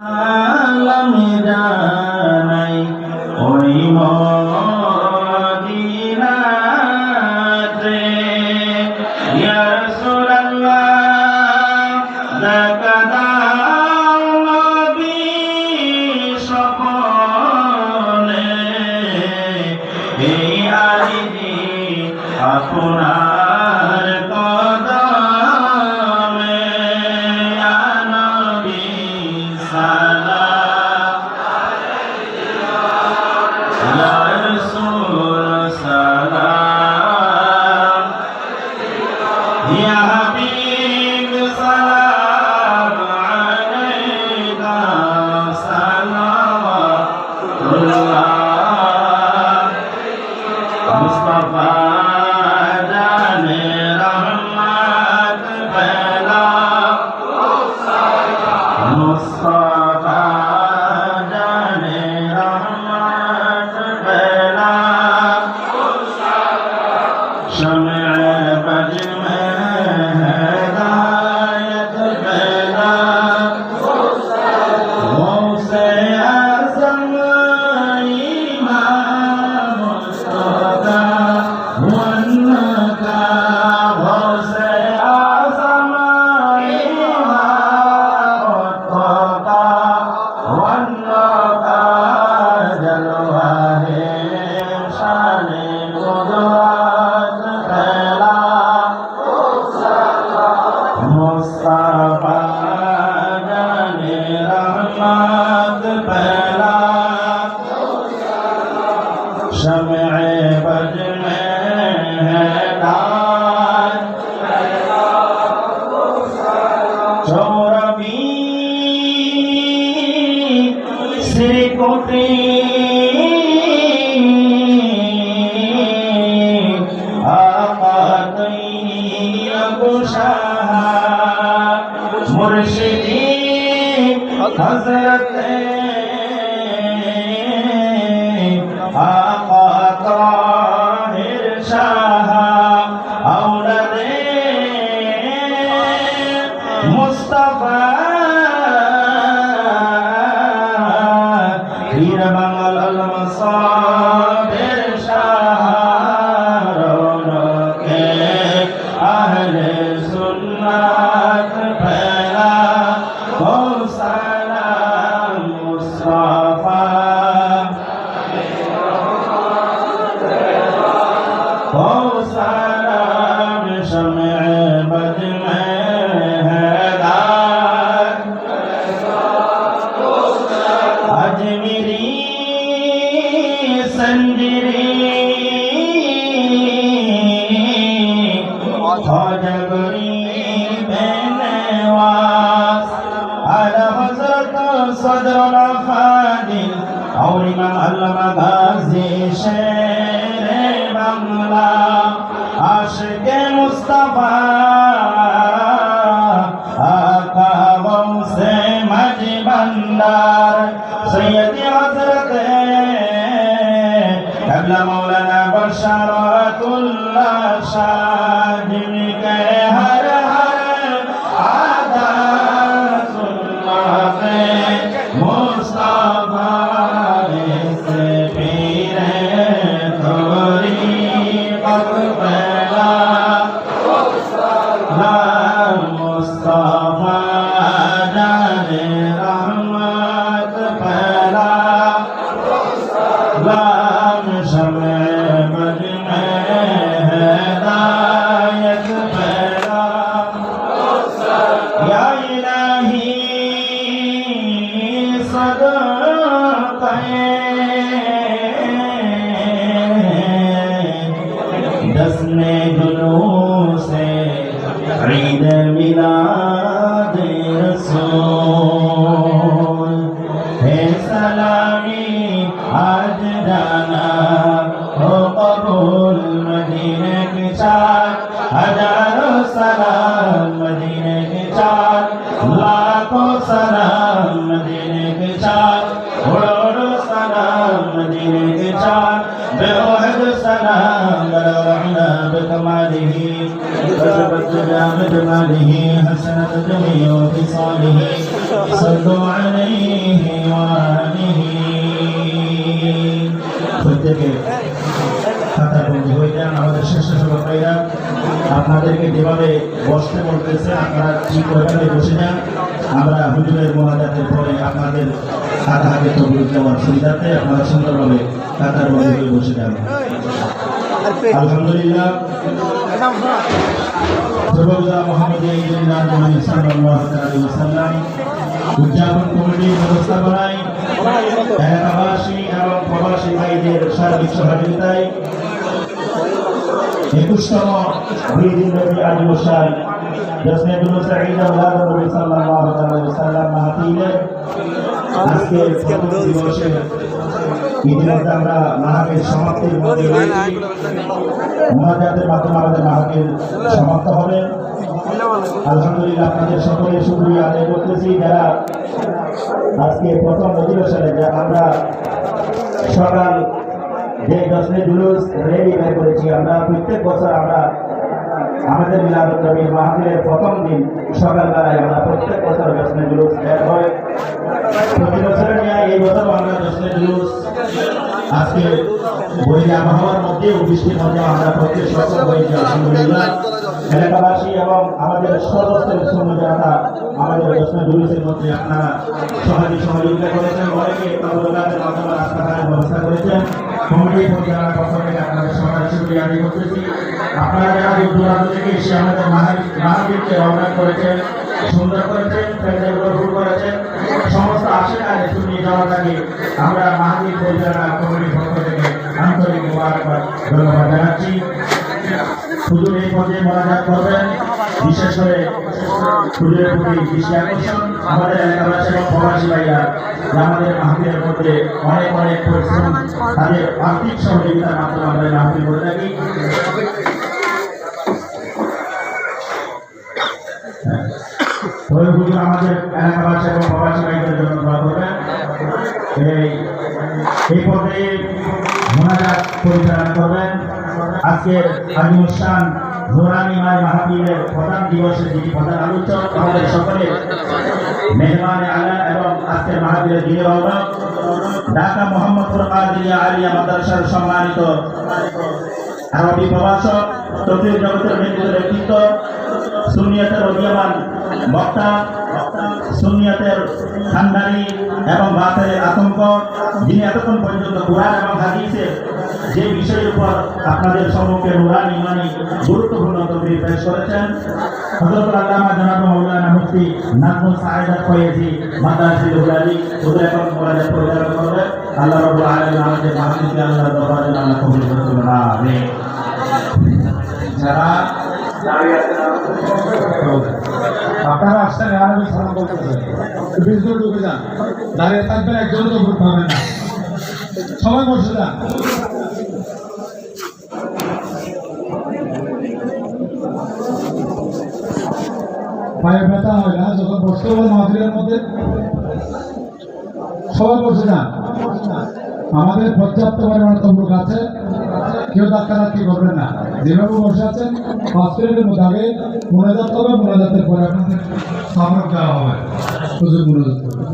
আলমে জানাই ওই মদিনাতে ইয়া রাসূলুল্লাহ লাকাদাও নবী সকলে এই আরজি আপনার কদমে ইয়া নবী সালাম ইয়া রাসূল সালাম ইয়া হাবিব সালাম আলাইকা সালাওয়াতুল্লাহ মুস্তাফা জানে রহমত ফেলা মুস্তাফা জানে রহমত ফেলা शम्अ बज में हिदायत फैला गौसे आज़म इमाम मुस्तफ़ा वन्नका गौसे आज़म इमाम मुस्तफ़ा वन्नका जलवाहे शाने कुदरत फैला मुस्तफ़ा जाने रहमत फैला शम्अ बज में हिदायत चौरबी श्रीकोटि मुर्शिदी हज़रत आका ताहिर शाह औलदे मुस्तफ़ा पीर मंगल मसाबिर शाह रौनके अहले सुन्नत फैला हो सलाम मुस्तफ़ा हो सलाम शम्अ बज में हिदायत अजमेरी संजरी ख्वाजगरी बेनवाज आला हज़रत सदरुल फादिल और इमाम अल्लामा गाज़ी शेरे बांग्ला आशिक़े मुस्तफ़ा आका गौसे मजबंदार सैयदी हज़रत क़ब्ला मौलाना बशरतुल्लाह शाह जिनके हर मुस्तफ़ा से पीरे थोड़ी पग फैला मुस्तफ़ा जाने रहमत फैला शम्अ बज में हिदायत फैला या इलाही दसने जुलूसे ईद मिलाद रसूल है सलामी आज जाना हो कबूल मदीने के चार हजारों सलाम मदीने के चार लाखों सलाम मदीने के चार करोड़ों सलाम मदीने के चार बेवहद सलाम बलगना बकमालिही बजबत जाम जमालिही हसनत जमीओ फिसालिही صلوا عليه وآله প্রত্যেকে খাতা বন্দী হয়ে যান। আমাদের স্বেচ্ছাসেবক ভাইরা আপনাদেরকে যেভাবে বসতে বলতেছে আপনারা ঠিক ওইভাবে বসে যান। আমরা হুজুরের মোনাজাতের পরে আপনাদের খাতা হাতে তবলিগ দেওয়ার সুবিধার্থে আপনারা সুন্দরভাবে খাতার বন্দী হয়ে বসে যান। আলহামদুলিল্লাহ উদযাপন কমিটির ব্যবস্থাপনায় এলাকাবাসী এবং প্রবাসী ভাইদের সার্বিক সহযোগিতায় 21তম ঈদ-উল-ফিতর অনুষ্ঠান জশ্নে জুলুস ঈদ নবী সাল্লাল্লাহু আলাইহি ওয়াসাল্লাম মাহফিলের আজকে দিবসে ইতিমধ্যে আমরা মাহফিল সমাপ্তির মধ্যে রয়েছি। মোনাজাতের মাধ্যমে আমাদের মাহফিল সমাপ্ত হবে। আলহামদুলিল্লাহ আপনাদের সকলের শুকরিয়া আদায় করতেছি যারা আজকে প্রথম অধিবেশনে যে আমরা সকাল যে জশ্নে জুলুস রেলি বের করেছি। আমরা প্রত্যেক বছর আমরা আমাদের মিলাদুন নবীর মাহফিলের প্রথম দিন সকালবেলায় আমরা প্রত্যেক বছর জশ্নে জুলুস বের হয়। প্রতি বছরের ন্যায় এই বছর আমরা জশ্নে জুলুস আজকে বৈরী আবহাওয়ার মধ্যে বৃষ্টির মধ্যে আমরা প্রত্যেক সফল হয়েছি। আলহামদুলিল্লাহ এলাকাবাসী এবং আমাদের সদস্য জনতা আমাদের জশ্নে জুলুসের মধ্যে আপনারা সহযোগিতা করেছেন। অনেকে তাবলিগের মাধ্যমে রাস্তাঘাটের ব্যবস্থা করেছেন। কমিটি পরিচালনার পক্ষ থেকে আপনাদের সবাই শুকরিয়া আদায় করতেছি। আপনারা যারা দূর দূরান্ত থেকে এসে আমাদের মাহফিলকে রওনা করেছেন, সুন্দর করেছেন, প্যান্ডেল গঠন করেছেন, সমস্ত আশীর্বাদ শুনিয়ে জনতাকে আমরা মাহফিল পরিচালনা কমিটির পক্ষ থেকে আন্তরিক মোবারকবাদ ধন্যবাদ জানাচ্ছি। হুজুর এই পর্যায়ে মোনাজাত করবেন। বিশেষ করে হুজুরের প্রতি দৃষ্টি আকর্ষণ আমাদের এলাকাবাসী এবং প্রবাসী ভাইরা আমাদের মাহফিলের মধ্যে অনেক অনেক পরিশ্রম তাদের আর্থিক সহযোগিতার মাধ্যমে আমাদের মাহফিল করে থাকি। হুজুর আমাদের এলাকাবাসী এবং প্রবাসী ভাইদের জন্য দোয়া করবেন। এই পর্যায়ে মোনাজাত পরিচালনা করবেন আজকের অনুষ্ঠান নুরানি মায় মাহফিলের প্রধান দিবসের যিনি প্রধান আলোচক আমাদের সকলের মেহমান আলা এবং আজকের মাহফিলের যিনি রওনক ঢাকা মোহাম্মদপুর কাদিরিয়া আলিয়া মাদ্রাসার সম্মানিত আরবি প্রভাষক তৌহিদ জগতের নেতৃত্ব ব্যক্তিত্ব সুন্নিয়তের উদীয়মান বক্তা সুন্নিয়তের খানদানি এবং বাতিলের আতঙ্ক যিনি এতক্ষণ পর্যন্ত কুরআন এবং হাদিসের যে বিষয়ের উপর আপনাদের সম্মুখে নুরানি ইমানি গুরুত্বপূর্ণ তকরির পেশ করেছেন হযরত আল্লামা জনাব মাওলানা মুফতি নাজমুল সাঈদ ফয়েজি মাদ্রাসাতুল হুলালি হুজুর এখন মোনাজাত পরিচালনা করবেন। আল্লাহ রাব্বুল আলামিন আমাদের মাহফিলকে আল্লাহর দরবারে আল্লাহ কবুল করুন। আমিন। যারা আপনারা আসছেন আর আমি সালাম বলতেছেন, বিজনেস ঢুকে যান, দাঁড়িয়ে থাকবেন, একজন তো ভোট পাবেন না, সবাই বসে যান। পায়ে ব্যথা হয় না যখন বসতে বলে মাহফিলের মধ্যে, সবাই বসে যান। আমাদের পর্যাপ্ত পরিমাণে তমলুক আছে, কেউ ধাক্কাধাক্কি করবেন না। যেভাবে বসে আছেন 5 মিনিটের মধ্যে আগে মোনাজাত হবে, মোনাজাতের পরে আপনাদের সামনে দেওয়া হবে। হুজুর মোনাজাত করবেন।